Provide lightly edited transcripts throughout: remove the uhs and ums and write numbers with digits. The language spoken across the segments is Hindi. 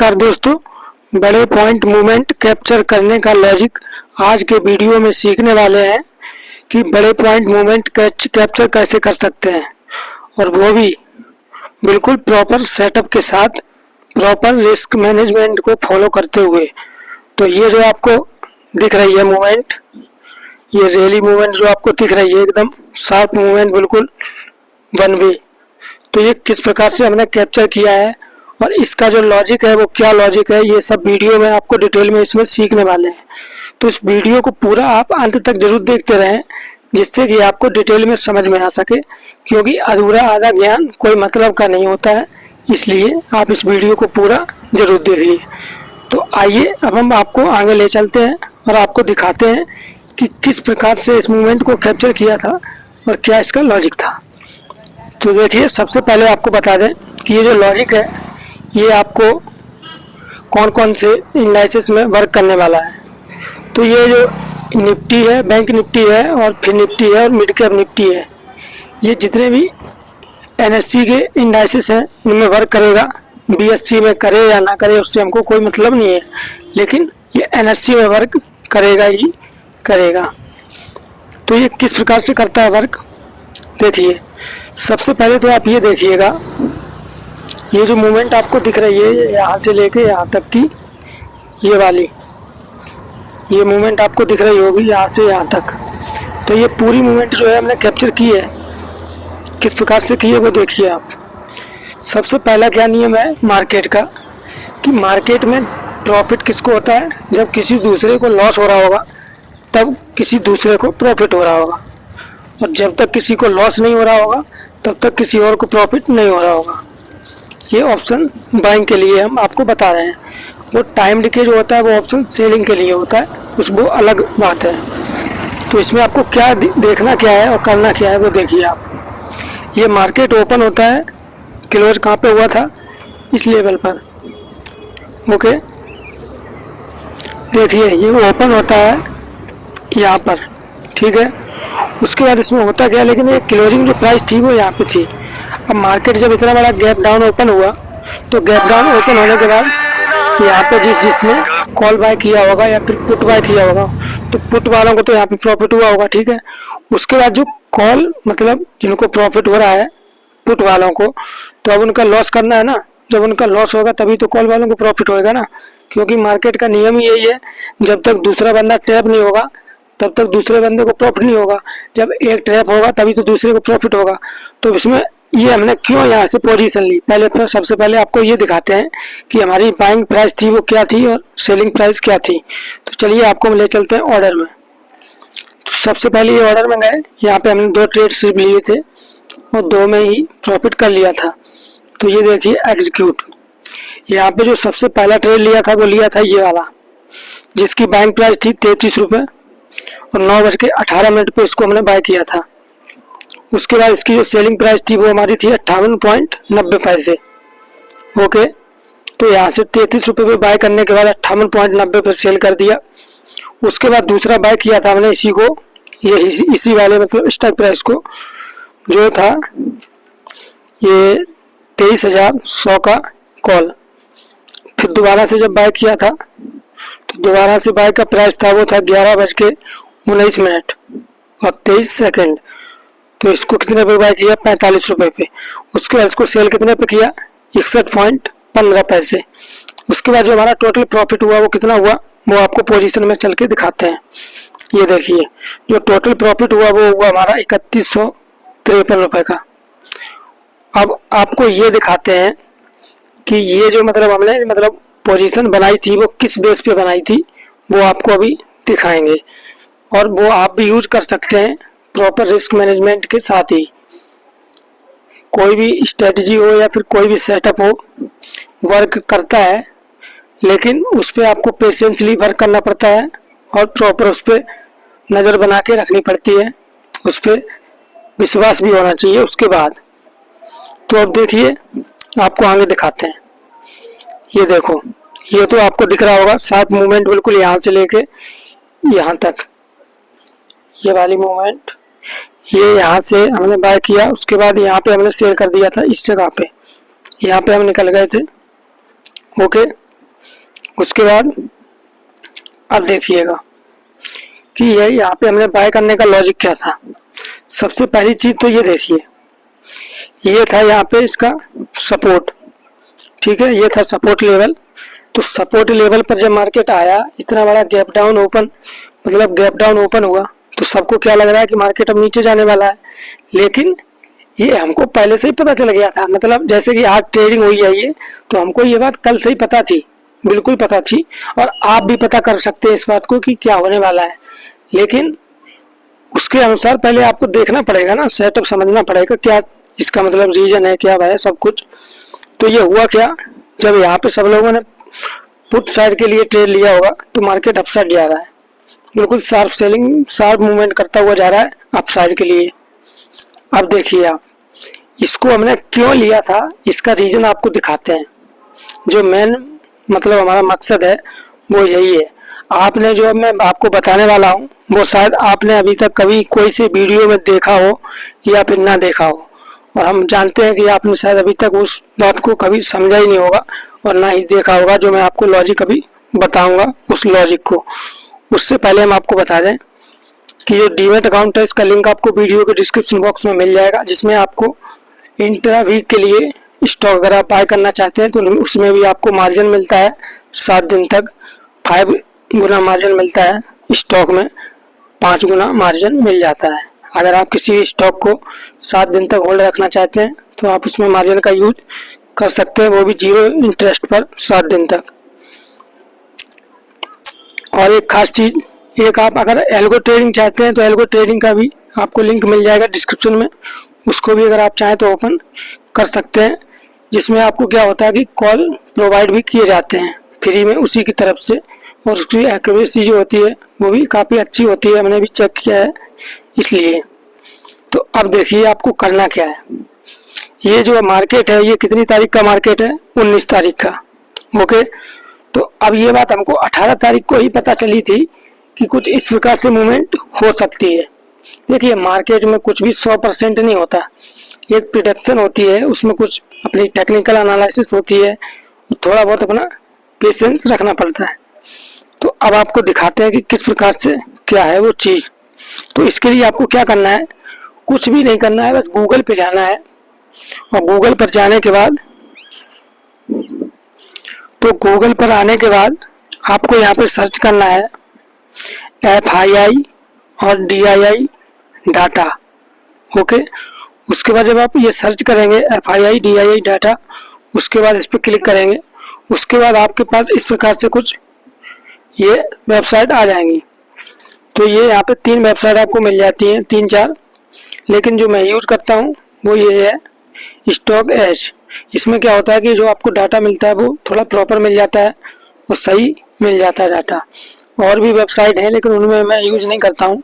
नमस्कार दोस्तों, बड़े पॉइंट मूवमेंट कैप्चर करने का लॉजिक आज के वीडियो में सीखने वाले हैं कि बड़े पॉइंट मूवमेंट कैप्चर कैसे कर सकते हैं और वो भी बिल्कुल प्रॉपर सेटअप के साथ, प्रॉपर रिस्क मैनेजमेंट को फॉलो करते हुए। तो ये जो आपको दिख रही है मूवमेंट, ये रैली मूवमेंट जो आपको दिख रही है, एकदम शार्प मूवमेंट, बिल्कुल वन वे। तो ये किस प्रकार से हमने कैप्चर किया है और इसका जो लॉजिक है वो क्या लॉजिक है, ये सब वीडियो में आपको डिटेल में इसमें सीखने वाले हैं। तो इस वीडियो को पूरा आप अंत तक जरूर देखते रहें, जिससे कि आपको डिटेल में समझ में आ सके, क्योंकि अधूरा आधा ज्ञान कोई मतलब का नहीं होता है। इसलिए आप इस वीडियो को पूरा जरूर देखिए। तो आइए अब हम आपको आगे ले चलते हैं और आपको दिखाते हैं कि किस प्रकार से इस मूवमेंट को कैप्चर किया था और क्या इसका लॉजिक था। तो देखिए, सबसे पहले आपको बता दें कि ये जो लॉजिक है ये आपको कौन कौन से इंडाइसेस में वर्क करने वाला है। तो ये जो निफ्टी है, बैंक निफ्टी है और फिर निफ्टी है और मिड कैप निफ्टी है, ये जितने भी एनएससी के इंडाइसेस हैं इनमें वर्क करेगा। बीएससी में करे या ना करे उससे हमको कोई मतलब नहीं है, लेकिन ये एनएससी में वर्क करेगा ही करेगा। तो ये किस प्रकार से करता है वर्क, देखिए। सबसे पहले तो आप ये देखिएगा, ये जो मूवमेंट आपको दिख रही है यहाँ से लेके यहाँ तक की, ये वाली ये मूवमेंट आपको दिख रही होगी यहाँ से यहाँ तक। तो ये पूरी मूवमेंट जो है हमने कैप्चर की है। किस प्रकार से की है वो देखिए आप। सबसे पहला क्या नियम है मार्केट का, कि मार्केट में प्रॉफिट किसको होता है, जब किसी दूसरे को लॉस हो रहा होगा तब किसी दूसरे को प्रॉफिट हो रहा होगा, और जब तक किसी को लॉस नहीं हो रहा होगा तब तक किसी और को प्रॉफिट नहीं हो रहा होगा। ये ऑप्शन बाइंग के लिए हम आपको बता रहे हैं। वो टाइम डिके जो होता है वो ऑप्शन सेलिंग के लिए होता है, उस वो अलग बात है। तो इसमें आपको क्या देखना क्या है और करना क्या है वो देखिए आप। ये मार्केट ओपन होता है, क्लोज कहाँ पे हुआ था, इस लेवल पर। ओके, देखिए ये ओपन होता है यहाँ पर, ठीक है। उसके बाद इसमें होता क्या, लेकिन ये क्लोजिंग जो प्राइस थी वो यहाँ पे थी। अब मार्केट जब इतना बड़ा गैप डाउन ओपन हुआ, तो गैप डाउन ओपन होने के बाद यहाँ पे जिसने कॉल बाय किया होगा या फिर पुट बाय किया होगा, तो पुट वालों को तो यहाँ पे प्रॉफिट हुआ होगा, ठीक है। उसके बाद जो कॉल, मतलब जिनको प्रॉफिट हो रहा है पुट वालों को, तो अब उनका लॉस करना है ना। जब उनका लॉस होगा तभी तो कॉल वालों को प्रॉफिट होएगा ना, क्योंकि मार्केट का नियम ही यही है, जब तक दूसरा बंदा ट्रैप नहीं होगा तब तक दूसरे बंदे को प्रॉफिट नहीं होगा। जब एक ट्रैप होगा तभी तो दूसरे को प्रॉफिट होगा। तो इसमें ये हमने क्यों यहाँ से पोजीशन ली, पहले सबसे पहले आपको ये दिखाते हैं कि हमारी बाइंग प्राइस थी वो क्या थी और सेलिंग प्राइस क्या थी। तो चलिए आपको हम ले चलते हैं ऑर्डर में। तो सबसे पहले ये ऑर्डर में गए, यहाँ पे हमने 2 ट्रेड सिर्फ लिए थे और 2 में ही प्रॉफिट कर लिया था। तो ये देखिए एग्जीक्यूट, यहाँ पे जो सबसे पहला ट्रेड लिया था वो लिया था ये वाला, जिसकी बाइंग प्राइस थी 33 रुपये और 9:18 पे इसको हमने बाय किया था। उसके बाद इसकी जो सेलिंग प्राइस थी वो हमारी थी 58.90 पैसे। ओके, तो यहाँ से 33 रुपये पे बाय करने के बाद 58.90 पे सेल कर दिया। उसके बाद दूसरा बाय किया था हमने इसी को, ये इसी वाले मतलब स्ट्राइक प्राइस को, जो था ये 23,100 का कॉल। फिर दोबारा से जब बाय किया था तो दोबारा से बाय का प्राइस था वो था 11:19 और 23 सेकेंड। तो इसको कितने पे बाय किया, 45 रुपये पे। उसके बाद इसको सेल कितने पे किया, 61.15 पैसे। उसके बाद जो हमारा टोटल प्रॉफिट हुआ वो कितना हुआ, वो आपको पोजीशन में चल के दिखाते हैं। ये देखिए, जो टोटल प्रॉफिट हुआ वो हुआ हमारा 3153 रुपये का। अब आपको ये दिखाते हैं कि ये जो मतलब हमने पोजीशन बनाई थी वो किस बेस पे बनाई थी, वो आपको अभी दिखाएंगे। और वो आप भी यूज कर सकते हैं प्रॉपर रिस्क मैनेजमेंट के साथ ही। कोई भी स्ट्रेटजी हो या फिर कोई भी सेटअप हो, वर्क करता है, लेकिन उस पर आपको पेशेंसली वर्क करना पड़ता है और प्रॉपर उस पर नज़र बना के रखनी पड़ती है, उस पर विश्वास भी होना चाहिए उसके बाद। तो अब देखिए आपको आगे दिखाते हैं। ये देखो, ये तो आपको दिख रहा होगा शार्प मूवमेंट, बिल्कुल यहाँ से लेके यहाँ तक, ये वाली मूवमेंट, ये यहाँ से हमने बाय किया। उसके बाद यहाँ पे हमने सेल कर दिया था इस जगह पे, यहाँ पे हम निकल गए थे। ओके, उसके बाद अब देखिएगा कि ये यहाँ पे हमने बाय करने का लॉजिक क्या था। सबसे पहली चीज तो ये देखिए, ये था यहाँ पे इसका सपोर्ट, ठीक है, ये था सपोर्ट लेवल। तो सपोर्ट लेवल पर जब मार्केट आया, इतना बड़ा गैप डाउन ओपन, मतलब गैप डाउन ओपन हुआ, तो सबको क्या लग रहा है कि मार्केट अब नीचे जाने वाला है। लेकिन ये हमको पहले से ही पता चल गया था, मतलब जैसे कि आज ट्रेडिंग हुई है ये, तो हमको ये बात कल से ही पता थी, बिल्कुल पता थी। और आप भी पता कर सकते हैं इस बात को कि क्या होने वाला है। लेकिन उसके अनुसार पहले आपको देखना पड़ेगा ना, सेटअप समझना पड़ेगा, क्या इसका मतलब रीजन है, क्या है सब कुछ। तो ये हुआ क्या, जब यहाँ पे सब लोगों ने पुट साइड के लिए ट्रेड लिया होगा, तो मार्केट अपसाइड जा रहा है, बिल्कुल शार्प सेलिंग, शार्प मूवमेंट करता हुआ जा रहा है अपसाइड के लिए। अब देखिए आप, इसको हमने क्यों लिया था, इसका रीजन आपको दिखाते हैं। जो मेन मतलब हमारा मकसद है वो यही है। आपने जो मैं आपको बताने वाला हूँ वो शायद आपने अभी तक कभी कोई से वीडियो में देखा हो या फिर ना देखा हो, और हम जानते हैं कि आपने शायद अभी तक उस बात को कभी समझा ही नहीं होगा और ना ही देखा होगा जो मैं आपको लॉजिक अभी बताऊंगा उस लॉजिक को। उससे पहले हम आपको बता दें कि जो डीमैट अकाउंट है, इसका लिंक आपको वीडियो के डिस्क्रिप्शन बॉक्स में मिल जाएगा, जिसमें आपको इंट्रा वीक के लिए स्टॉक अगर आप बाय करना चाहते हैं तो उसमें भी आपको मार्जिन मिलता है 7 दिन तक, 5 गुना मार्जिन मिलता है स्टॉक में, 5 गुना मार्जिन मिल जाता है। अगर आप किसी स्टॉक को 7 दिन तक होल्ड रखना चाहते हैं तो आप उसमें मार्जिन का यूज कर सकते हैं, वो भी 0 इंटरेस्ट पर 7 दिन तक। और एक खास चीज, एक आप अगर एल्गो ट्रेडिंग चाहते हैं तो एल्गो ट्रेडिंग का भी आपको लिंक मिल जाएगा डिस्क्रिप्शन में, उसको भी अगर आप चाहें तो ओपन कर सकते हैं, जिसमें आपको क्या होता है कि कॉल प्रोवाइड भी किए जाते हैं फ्री में उसी की तरफ से, और उसकी एक्यूरेसी जो होती है वो भी काफ़ी अच्छी होती है, हमने भी चेक किया है इसलिए। तो अब देखिए आपको करना क्या है। ये जो मार्केट है ये कितनी तारीख का मार्केट है, 19 तारीख का, ओके। तो अब ये बात हमको 18 तारीख को ही पता चली थी कि कुछ इस प्रकार से मूवमेंट हो सकती है। देखिए मार्केट में कुछ भी 100% नहीं होता, एक प्रिडिक्शन होती है, उसमें कुछ अपनी टेक्निकल एनालिसिस होती है, थोड़ा बहुत अपना पेशेंस रखना पड़ता है। तो अब आपको दिखाते हैं कि किस प्रकार से क्या है वो चीज। तो इसके लिए आपको क्या करना है, कुछ भी नहीं करना है, बस गूगल पे जाना है, और गूगल पर जाने के बाद, तो गूगल पर आने के बाद आपको यहाँ पे सर्च करना है FII और DII डाटा, ओके। उसके बाद जब आप ये सर्च करेंगे FII DII डाटा, उसके बाद इस पर क्लिक करेंगे, उसके बाद आपके पास इस प्रकार से कुछ ये वेबसाइट आ जाएंगी। तो ये यहाँ पे 3 वेबसाइट आपको मिल जाती हैं, 3-4, लेकिन जो मैं यूज करता हूँ वो ये है स्टॉक एज। इसमें क्या होता है कि जो आपको डाटा मिलता है वो थोड़ा प्रॉपर मिल जाता है और सही मिल जाता है डाटा। और भी वेबसाइट है लेकिन उनमें मैं यूज नहीं करता हूँ,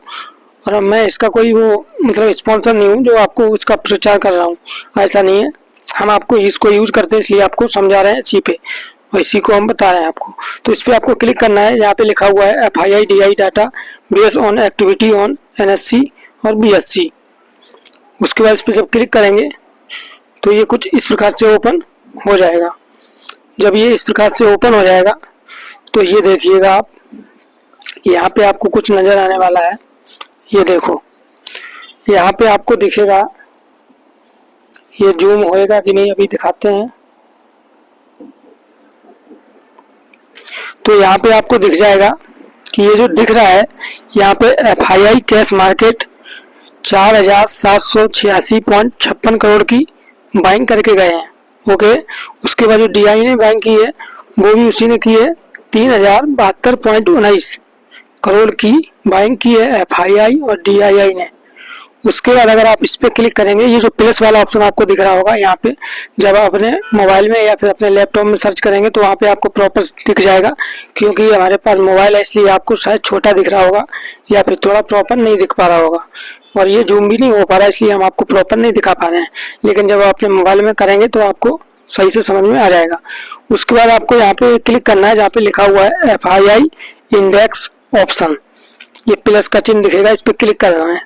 और मैं इसका कोई वो मतलब स्पॉन्सर नहीं हूँ जो आपको इसका प्रचार कर रहा हूँ, ऐसा नहीं है। हम आपको इसको यूज करते हैं इसलिए आपको समझा रहे हैं इसी पे, और इसी को हम बता रहे हैं आपको। तो इस पर आपको क्लिक करना है, यहाँ पे लिखा हुआ है FII DI data based on activity on NSE और BSE। उसके बाद इस पर जब क्लिक करेंगे तो ये कुछ इस प्रकार से ओपन हो जाएगा। जब ये इस प्रकार से ओपन हो जाएगा तो ये देखिएगा आप, यहाँ पे आपको कुछ नजर आने वाला है। ये देखो यहाँ पे आपको दिखेगा, ये जूम होएगा कि नहीं अभी दिखाते हैं। तो यहाँ पे आपको दिख जाएगा कि ये जो दिख रहा है यहाँ पे FII कैश मार्केट 4786.56 करोड़ की बाइंग करके गए हैं, ओके। उसके बाद जो DI ने बाइंग की है वो भी उसी ने की है, 3072.19 करोड़ की बाइंग की है FII और DII ने। उसके बाद अगर आप इस पे क्लिक करेंगे, ये जो प्लस वाला ऑप्शन आपको दिख रहा होगा यहाँ पे, जब आप अपने मोबाइल में या फिर अपने लैपटॉप में सर्च करेंगे तो वहाँ पे आपको प्रॉपर दिख जाएगा, क्योंकि हमारे पास मोबाइल है इसलिए आपको शायद छोटा दिख रहा होगा या फिर थोड़ा प्रॉपर नहीं दिख पा रहा होगा, और ये जूम भी नहीं हो पा रहा है इसलिए हम आपको प्रॉपर नहीं दिखा पा रहे हैं। लेकिन जब आप अपने मोबाइल में करेंगे तो आपको सही से समझ में आ जाएगा। उसके बाद आपको यहाँ पे क्लिक करना है जहाँ पे लिखा हुआ है FII इंडेक्स ऑप्शन, ये प्लस का चिन्ह दिखेगा, इस पर क्लिक करना है।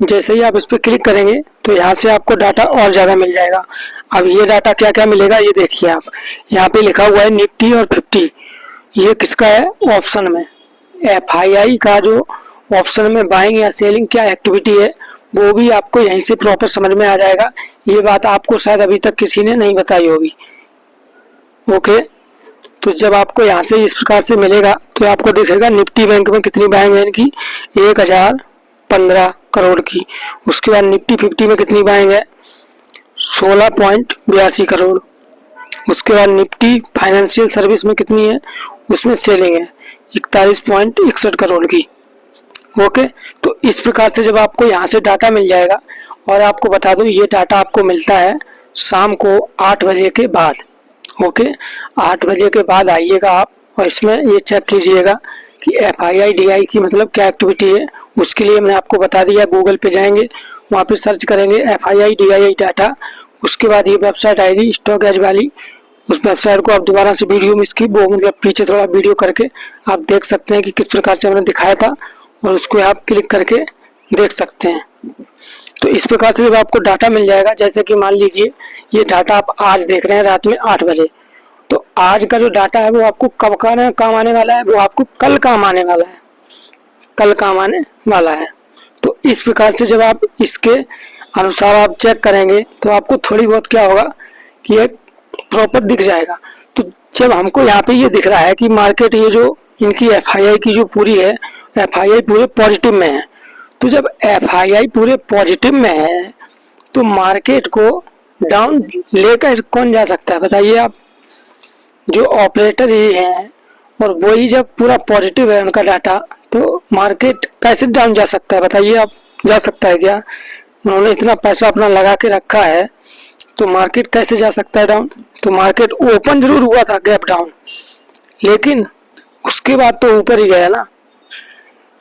जैसे ही आप इस पर क्लिक करेंगे तो यहाँ से आपको डाटा और ज़्यादा मिल जाएगा। अब ये डाटा क्या क्या मिलेगा ये देखिए आप, यहाँ पे लिखा हुआ है निफ्टी और 50 ये किसका है, ऑप्शन में। FII का जो ऑप्शन में बाइंग या सेलिंग क्या एक्टिविटी है वो भी आपको यहीं से प्रॉपर समझ में आ जाएगा। ये बात आपको शायद अभी तक किसी ने नहीं बताई होगी। ओके, तो जब आपको यहाँ से इस प्रकार से मिलेगा तो आपको दिखेगा निफ्टी बैंक में कितनी बाइंग है इनकी, 1015 करोड़ की। उसके बाद निफ्टी 50 में कितनी बाइंग है, 16.82 करोड़। उसके बाद निफ्टी फाइनेंशियल सर्विस में कितनी है, उसमें सेलिंग है 41.61 करोड़ की। ओके, तो इस प्रकार से जब आपको यहाँ से डाटा मिल जाएगा, और आपको बता दूं ये डाटा आपको मिलता है शाम को 8 बजे के बाद। ओके, 8 बजे के बाद आइएगा आप और इसमें ये चेक कीजिएगा कि FII DI की मतलब क्या एक्टिविटी है। उसके लिए मैंने आपको बता दिया, गूगल पे जाएंगे, वहाँ पे सर्च करेंगे FII DI डाटा। उसके बाद ये वेबसाइट आएगी स्टॉक एज वाली। उस वेबसाइट को आप दोबारा से वीडियो में इसकी वो मतलब पीछे थोड़ा वीडियो करके आप देख सकते हैं कि किस प्रकार से हमने दिखाया था, और उसको आप क्लिक करके देख सकते हैं। तो इस प्रकार से जब आपको डाटा मिल जाएगा, जैसे कि मान लीजिए ये डाटा आप आज देख रहे हैं रात में 8 बजे, तो आज का जो डाटा है वो आपको कब काम आने वाला है, वो आपको कल काम आने वाला है, कल काम आने वाला है। तो इस प्रकार से जब आप इसके अनुसार आप चेक करेंगे तो आपको थोड़ी बहुत क्या होगा कि एक प्रॉपर दिख जाएगा। तो जब हमको यहाँ पे ये दिख रहा है कि मार्केट ये जो इनकी FII की जो पूरी है, FII पूरे पॉजिटिव में है, तो जब FII पूरे पॉजिटिव में है तो मार्केट को डाउन लेकर कौन जा सकता है बताइए आप, जो ऑपरेटर ही है, और वही जब पूरा पॉजिटिव है उनका डाटा, तो मार्केट कैसे डाउन जा सकता है बताइए आप, जा सकता है क्या? उन्होंने इतना पैसा अपना लगा के रखा है तो मार्केट कैसे जा सकता है डाउन? तो मार्केट ओपन जरूर हुआ था गैप डाउन, लेकिन उसके बाद तो ऊपर ही गया ना।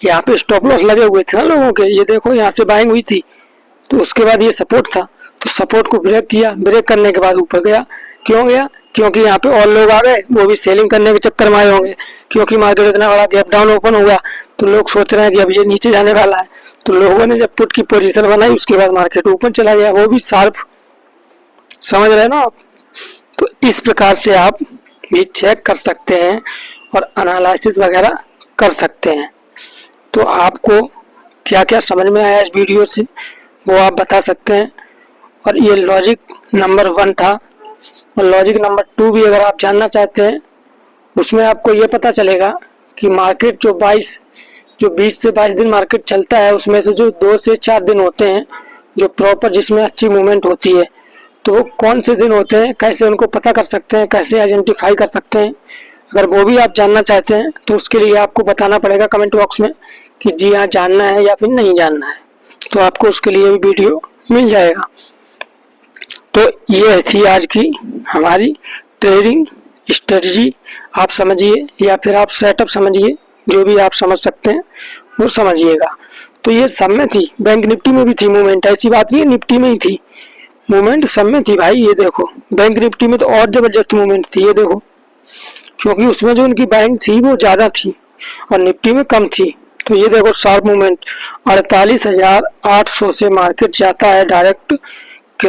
यहाँ पे स्टॉप लॉस लगे हुए थे ना लोगों के, ये देखो यहाँ से बाइंग हुई थी, तो उसके बाद ये सपोर्ट था, तो सपोर्ट को ब्रेक किया, ब्रेक करने के बाद ऊपर गया। क्यों गया? क्योंकि यहाँ पे और लोग आ गए, वो भी सेलिंग करने के चक्कर में आए होंगे, क्योंकि मार्केट इतना बड़ा गैप डाउन ओपन हुआ तो लोग सोच रहे हैं कि अब ये नीचे जाने वाला है, तो लोगों ने जब पुट की पोजीशन बनाई उसके बाद मार्केट ऊपर चला गया, वो भी शार्प। समझ रहे हैं ना आप? तो इस प्रकार से आप भी चेक कर सकते हैं और एनालिसिस वगैरह कर सकते हैं। तो आपको क्या क्या समझ में आया इस वीडियो से वो आप बता सकते हैं। और ये लॉजिक नंबर 1 था, और लॉजिक नंबर 2 भी अगर आप जानना चाहते हैं उसमें आपको ये पता चलेगा कि मार्केट जो 20 से 22 दिन मार्केट चलता है, उसमें से जो 2 से 4 दिन होते हैं जो प्रॉपर जिसमें अच्छी मूवमेंट होती है, तो वो कौन से दिन होते हैं, कैसे उनको पता कर सकते हैं, कैसे आइडेंटिफाई कर सकते हैं। अगर वो भी आप जानना चाहते हैं तो उसके लिए आपको बताना पड़ेगा कमेंट बॉक्स में कि जी हाँ जानना है या फिर नहीं जानना है, तो आपको उसके लिए भी वीडियो मिल जाएगा। तो ये थी आज की हमारी ट्रेडिंग स्ट्रेटजी, आप समझिए या फिर आप सेटअप समझिए, जो भी आप समझ सकते हैं वो समझिएगा। तो ये सब में थी, बैंक निफ्टी में भी थी मूवमेंट, ऐसी बात नहीं है निफ्टी में ही थी मूवमेंट, सब में थी भाई। ये देखो बैंक निफ्टी में तो और जबरदस्त मूवमेंट थी, ये देखो, क्योंकि उसमें जो उनकी बैंक थी वो ज्यादा थी और निफ्टी में कम थी। तो ये देखो शार्प मूवमेंट, 48,800 से मार्केट जाता है डायरेक्ट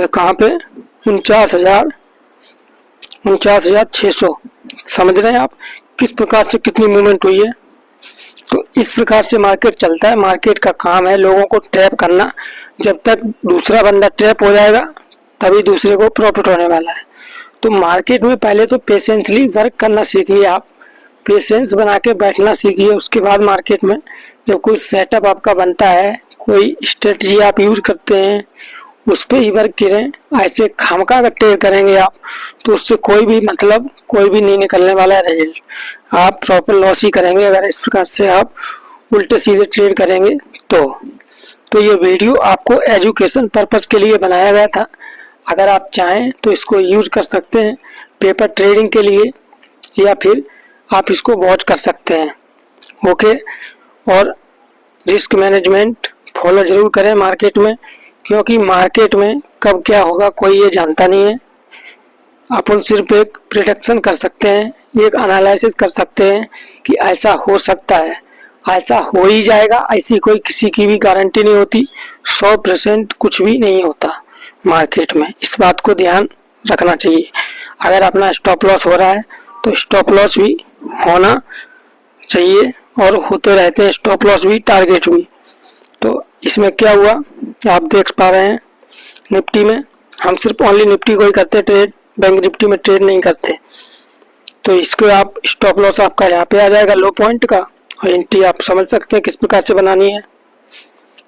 कहाँ पे, 49,600। समझ रहे हैं आप किस प्रकार से कितनी मूवमेंट हुई है? तो इस प्रकार से मार्केट चलता है। मार्केट का काम है लोगों को ट्रैप करना, जब तक दूसरा बंदा ट्रैप हो जाएगा तभी दूसरे को प्रॉफिट होने वाला है। तो मार्केट में पहले तो पेशेंसली वर्क करना सीखिए, आप पेशेंस बना के बैठना सीखिए। उसके बाद मार्केट में जब कोई सेटअप आपका बनता है, कोई स्ट्रेटजी आप यूज करते हैं, उस पर ही वर्क करें। ऐसे खामखा अगर ट्रेड करेंगे आप तो उससे कोई भी नहीं निकलने वाला है रिजल्ट, आप प्रॉपर लॉस ही करेंगे अगर इस प्रकार से आप उल्टे सीधे ट्रेड करेंगे। तो ये वीडियो आपको एजुकेशन पर्पस के लिए बनाया गया था। अगर आप चाहें तो इसको यूज कर सकते हैं पेपर ट्रेडिंग के लिए, या फिर आप इसको वॉच कर सकते हैं। ओके, और रिस्क मैनेजमेंट फॉलो जरूर करें मार्केट में, क्योंकि मार्केट में कब क्या होगा कोई ये जानता नहीं है। अपन सिर्फ एक प्रिडिक्शन कर सकते हैं, एक एनालिसिस कर सकते हैं कि ऐसा हो सकता है, ऐसा हो ही जाएगा, ऐसी कोई किसी की भी गारंटी नहीं होती। 100% कुछ भी नहीं होता मार्केट में, इस बात को ध्यान रखना चाहिए। अगर अपना स्टॉप लॉस हो रहा है तो स्टॉप लॉस भी होना चाहिए और होते रहते हैं स्टॉप लॉस भी, टारगेट भी। तो इसमें क्या हुआ आप देख पा रहे हैं, निफ्टी में हम सिर्फ ओनली निफ्टी को ही करते ट्रेड, बैंक निफ्टी में ट्रेड नहीं करते। तो इसको आप स्टॉप लॉस आपका यहाँ पे आ जाएगा लो पॉइंट का, और एंट्री आप समझ सकते हैं किस प्रकार से बनानी है।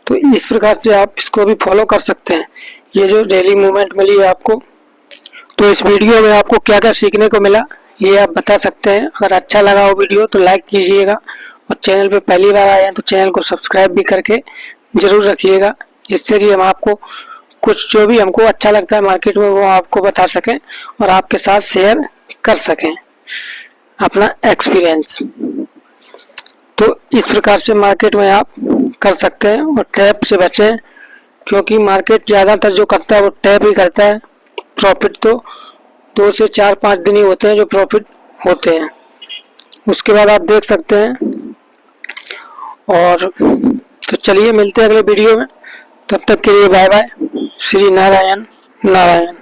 तो इस प्रकार से आप इसको भी फॉलो कर सकते हैं। ये जो डेली मूवमेंट मिली है आपको, तो इस वीडियो में आपको क्या क्या सीखने को मिला ये आप बता सकते हैं। अगर अच्छा लगा हो वीडियो तो लाइक कीजिएगा, और चैनल पे पहली बार आए हैं तो चैनल को सब्सक्राइब भी करके जरूर रखिएगा, जिससे कि हम आपको कुछ जो भी हमको अच्छा लगता है मार्केट में वो आपको बता सकें और आपके साथ शेयर कर सकें अपना एक्सपीरियंस। तो इस प्रकार से मार्केट में आप कर सकते हैं, और ट्रैप से बचें, क्योंकि मार्केट ज़्यादातर जो करता है वो ट्रैप ही करता है। प्रॉफिट तो 2 से 4-5 दिन ही होते हैं जो प्रॉफिट होते हैं, उसके बाद आप देख सकते हैं। और तो चलिए मिलते हैं अगले वीडियो में, तब तक के लिए बाय बाय। श्री नारायण नारायण।